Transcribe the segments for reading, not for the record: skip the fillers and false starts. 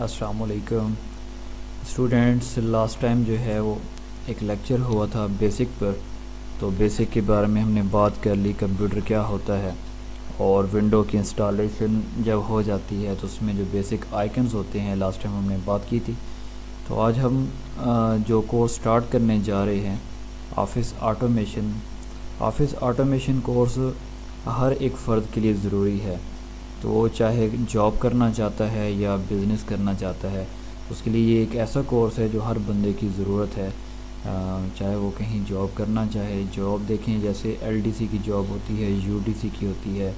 السلام علیکم students. Last time جو ہے وہ ایک لیکچر ہوا تھا بیسک پر. تو بیسک کے بارے میں ہم نے بات کر لی، کمپیوٹر کیا ہوتا ہے اور ونڈو کی انسٹالیشن جب ہو جاتی ہے تو اس میں جو بیسک آئیکنز ہوتے ہیں لاسٹ ٹائم ہم نے بات کی تھی. تو آج ہم جو کورس سٹارٹ کرنے جا رہے ہیں آفس آٹومیشن کورس ہر ایک فرد کے لیے ضروری ہے. تو وہ چاہے جاب کرنا چاہتا ہے یا بزنس کرنا چاہتا ہے، اس کے لیے یہ ایک ایسا کورس ہے جو ہر بندے کی ضرورت ہے. چاہے وہ کہیں جاب کرنا چاہے. جاب دیکھیں جیسے ایل ڈی سی کی جاب ہوتی ہے، یو ڈی سی کی ہوتی ہے،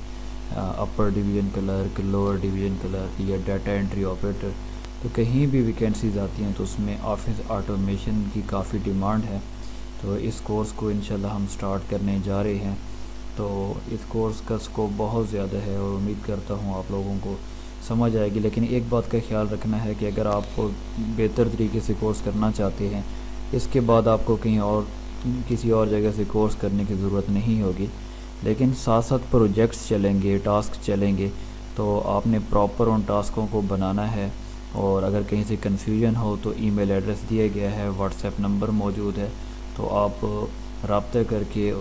upper division clerk, lower division clerk یا ڈیٹا انٹری آپریٹر. تو کہیں بھی ویکینسیز آتی ہیں تو اس میں آفس آٹومیشن کی کافی ڈیمانڈ ہے. تو اس کورس کو انشاءاللہ ہم سٹارٹ کرنے جا رہے ہیں. تو اس کورس کا اسکوپ بہت زیادہ ہے اور امید کرتا ہوں آپ لوگوں کو سمجھ آئے گی. لیکن ایک بات کا خیال رکھنا ہے کہ اگر آپ کو بہتر طریقے سے کورس کرنا چاہتے ہیں، اس کے بعد آپ کو کہیں اور کسی اور جگہ سے کورس کرنے کی ضرورت نہیں ہوگی. لیکن ساتھ ساتھ پروجیکٹس چلیں گے، ٹاسک چلیں گے، تو آپ نے پراپر ان ٹاسکوں کو بنانا ہے. اور اگر کہیں سے کنفیوژن ہو تو ای میل ایڈریس دیا گیا ہے، واٹس ایپ نمبر موجود ہے، تو آپ رابطہ کر کے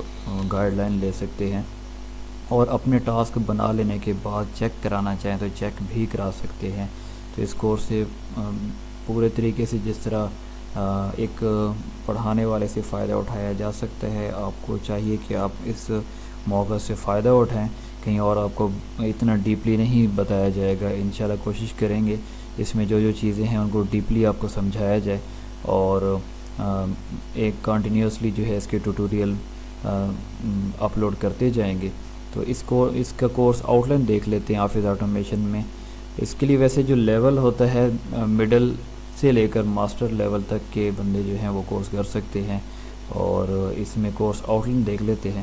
گائیڈ لائن لے سکتے ہیں. اور اپنے ٹاسک بنا لینے کے بعد چیک کرانا چاہیں تو چیک بھی کرا سکتے ہیں. تو اس کورس سے پورے طریقے سے جس طرح ایک پڑھانے والے سے فائدہ اٹھایا جا سکتا ہے، آپ کو چاہیے کہ آپ اس موقع سے فائدہ اٹھائیں. کہیں اور آپ کو اتنا ڈیپلی نہیں بتایا جائے گا. انشاءاللہ کوشش کریں گے اس میں جو چیزیں ہیں ان کو ڈیپلی آپ کو سمجھایا جائے. اور ایک کنٹینیوسلی جو ہے اس کے ٹیوٹوریل اپلوڈ کرتے جائیں گے. تو اس کا کورس آؤٹ لائن دیکھ لیتے ہیں آفس آٹومیشن میں. اس کے لیے ویسے جو لیول ہوتا ہے مڈل سے لے کر ماسٹر لیول تک کے بندے جو ہیں وہ کورس کر سکتے ہیں. اور اس میں کورس آؤٹ لائن دیکھ لیتے ہیں.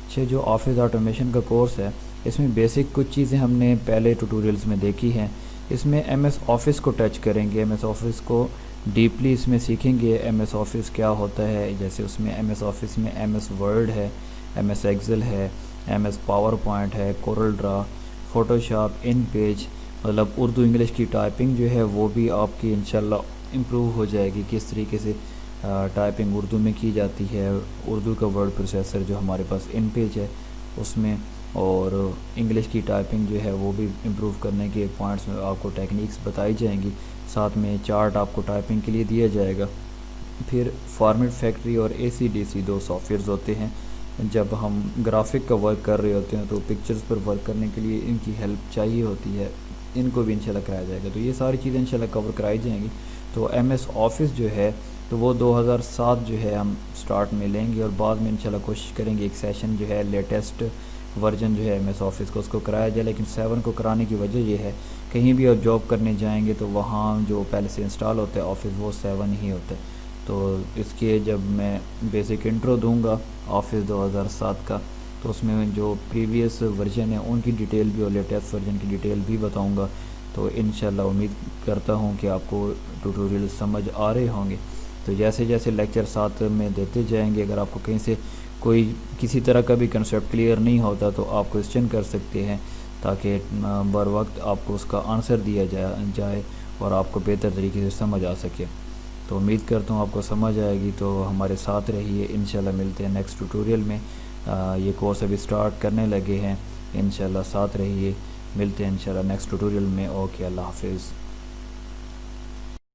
اچھا، جو آفس آٹومیشن کا کورس ہے اس میں بیسک کچھ چیزیں ہم نے پہلے ٹیوٹوریلز میں دیکھی ہیں. اس میں ایم ایس آفس کو ٹچ کریں گے، ایم ایس آفس کو ڈیپلی اس میں سیکھیں گے. ایم ایس آفس کیا ہوتا ہے، جیسے اس میں ایم ایس آفس میں ایم ایس ورڈ ہے، ایم ایس ایکسل ہے، ایم ایس پاور پوائنٹ ہے، کورل ڈرا، فوٹوشاپ، ان پیج. مطلب اردو انگلش کی ٹائپنگ جو ہے وہ بھی آپ کی انشاءاللہ امپروو ہو جائے گی. کس طریقے سے ٹائپنگ اردو میں کی جاتی ہے، اردو کا ورڈ پروسیسر جو ہمارے پاس ان پیج ہے اس میں، اور انگلش کی ٹائپنگ جو ہے وہ بھی امپروو کرنے کے پوائنٹس میں آپ کو ٹیکنیکس بتائی جائیں گی. ساتھ میں چارٹ آپ کو ٹائپنگ کے لیے دیا جائے گا. پھر فارمیٹ فیکٹری اور اے سی ڈی سی دو سافٹ ویئرز ہوتے ہیں. جب ہم گرافک کا ورک کر رہے ہوتے ہیں تو پکچرز پر ورک کرنے کے لیے ان کی ہیلپ چاہیے ہوتی ہے. ان کو بھی انشاءاللہ کرایا جائے گا. تو یہ ساری چیزیں انشاءاللہ کور کرائی جائیں گی. تو ایم ایس آفس جو ہے تو وہ 2007 جو ہے ہم سٹارٹ میں لیں گے، اور بعد میں انشاءاللہ کوشش کریں گے ایک سیشن جو ہے لیٹسٹ ورژن جو ہے ایم ایس آفس کو اس کو کرایا جائے. لیکن 7 کو کرانے کی وجہ یہ ہے کہیں بھی آپ جاب کرنے جائیں گے تو وہاں جو پہلے سے انسٹال ہوتا ہے آفس وہ 7 ہی ہوتا ہے. تو اس کے جب میں بیسک انٹرو دوں گا آفس 2007 کا تو اس میں جو پریویس ورژن ہے ان کی ڈیٹیل بھی اور لیٹسٹ ورژن کی ڈیٹیل بھی بتاؤں گا. تو انشاءاللہ امید کرتا ہوں کہ آپ کو ٹیوٹوریل سمجھ آ رہے ہوں گے. تو جیسے جیسے لیکچر ساتھ میں دیتے جائیں گے، اگر آپ کو کہیں سے کوئی کسی طرح کا بھی کنسیپٹ کلیئر نہیں ہوتا تو آپ کوسچن کر سکتے ہیں تاکہ بر وقت آپ کو اس کا آنسر دیا جائے اور آپ کو بہتر طریقے سے سمجھ آ سکے. تو امید کرتا ہوں آپ کو سمجھ آئے گی. تو ہمارے ساتھ رہیے. انشاءاللہ ملتے ہیں نیکسٹ ٹیوٹوریل میں. یہ کورس ابھی سٹارٹ کرنے لگے ہیں. انشاءاللہ ساتھ رہیے. ملتے ہیں انشاءاللہ نیکسٹ ٹیوٹوریل میں. اوکے، اللہ حافظ.